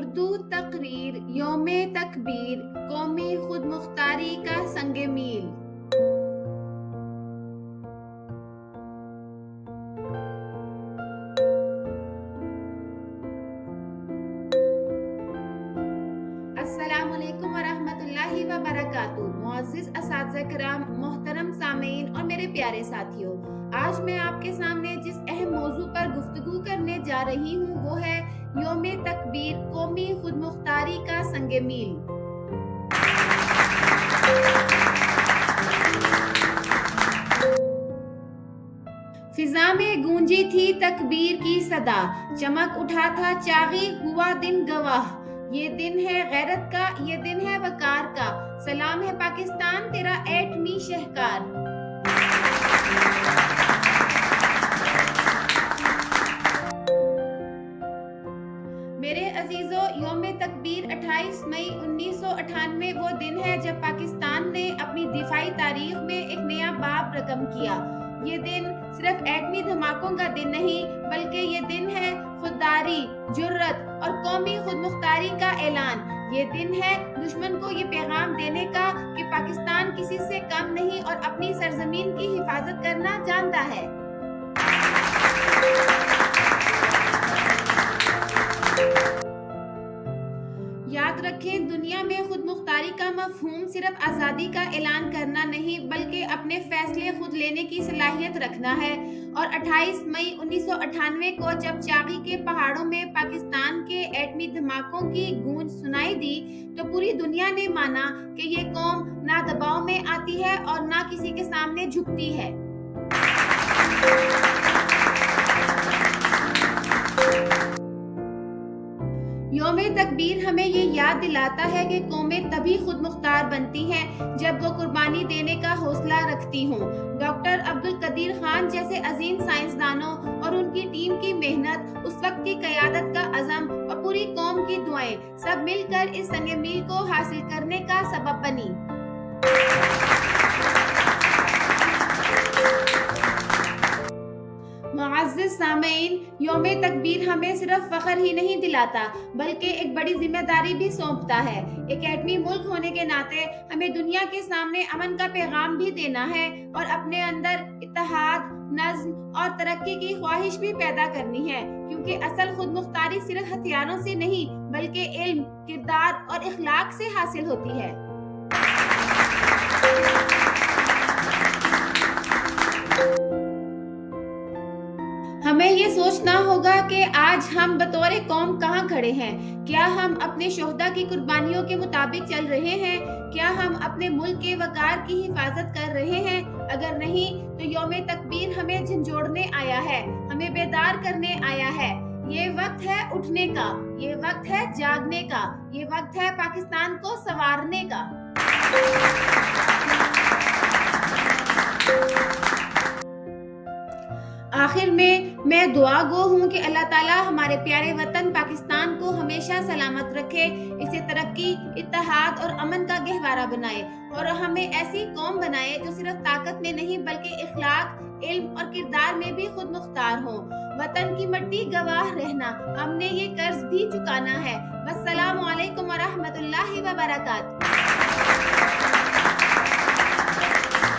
اردو تقریر یوم تکبیر قومی خود مختاری کا سنگ میل۔ السلام علیکم ورحمۃ اللہ وبرکاتہ۔ معزز اساتذہ کرام، محترم سامعین اور میرے پیارے ساتھیوں، آج میں آپ کے سامنے جس اہم موضوع پر گفتگو کرنے جا رہی ہوں وہ ہے یوم تکبیر قومی خود مختاری کا سنگ میل۔ فضا میں گونجی تھی تکبیر کی صدا، چمک اٹھا تھا چاغی ہوا دن گواہ۔ یہ دن ہے غیرت کا، یہ دن ہے وقار کا، سلام ہے پاکستان تیرا ایٹمی شہکار۔ میرے عزیزو، یوم تکبیر 28 مئی 1998 وہ دن ہے جب پاکستان نے اپنی دفاعی تاریخ میں ایک نیا باب رقم کیا۔ یہ دن صرف ایٹمی دھماکوں کا دن نہیں بلکہ یہ دن ہے خودداری، جرت اور قومی خود مختاری کا اعلان۔ یہ دن ہے دشمن کو یہ پیغام دینے کا کہ پاکستان کسی سے کم نہیں اور اپنی سرزمین کی حفاظت کرنا جانتا ہے۔ یاد رکھیں، دنیا میں خود مختاری کا مفہوم صرف آزادی کا اعلان کرنا نہیں بلکہ اپنے فیصلے خود لینے کی صلاحیت رکھنا ہے۔ اور 28 مئی 1998 کو جب چاغی کے پہاڑوں میں پاکستان کے ایٹمی دھماکوں کی گونج سنائی دی تو پوری دنیا نے مانا کہ یہ قوم نہ دباؤ میں آتی ہے اور نہ کسی کے سامنے جھکتی ہے۔ یوم تکبیر ہمیں یہ یاد دلاتا ہے کہ قومیں تبھی خود مختار بنتی ہیں جب وہ قربانی دینے کا حوصلہ رکھتی ہوں۔ ڈاکٹر عبدالقدیر خان جیسے عظیم سائنسدانوں اور ان کی ٹیم کی محنت، اس وقت کی قیادت کا عزم اور پوری قوم کی دعائیں سب مل کر اس سنگ میل کو حاصل کرنے کا سبب بنی۔ معزز سامعین، یوم تکبیر ہمیں صرف فخر ہی نہیں دلاتا بلکہ ایک بڑی ذمہ داری بھی سونپتا ہے۔ ایک ایٹمی ملک ہونے کے ناطے ہمیں دنیا کے سامنے امن کا پیغام بھی دینا ہے اور اپنے اندر اتحاد، نظم اور ترقی کی خواہش بھی پیدا کرنی ہے، کیونکہ اصل خود مختاری صرف ہتھیاروں سے نہیں بلکہ علم، کردار اور اخلاق سے حاصل ہوتی ہے۔ ہمیں یہ سوچنا ہوگا کہ آج ہم بطور قوم کہاں کھڑے ہیں۔ کیا ہم اپنے شہداء کی قربانیوں کے مطابق چل رہے ہیں؟ کیا ہم اپنے ملک کے وقار کی حفاظت کر رہے ہیں؟ اگر نہیں تو یوم تکبیر ہمیں جھنجھوڑنے آیا ہے، ہمیں بیدار کرنے آیا ہے۔ یہ وقت ہے اٹھنے کا، یہ وقت ہے جاگنے کا، یہ وقت ہے پاکستان کو سنوارنے کا۔ آخر میں دعا گو ہوں کہ اللہ تعالیٰ ہمارے پیارے وطن پاکستان کو ہمیشہ سلامت رکھے، اسے ترقی، اتحاد اور امن کا گہوارہ بنائے اور ہمیں ایسی قوم بنائے جو صرف طاقت میں نہیں بلکہ اخلاق، علم اور کردار میں بھی خود مختار ہو۔ وطن کی مٹی گواہ رہنا، ہم نے یہ قرض بھی چکانا ہے۔ والسلام علیکم ورحمۃ اللہ وبرکاتہ۔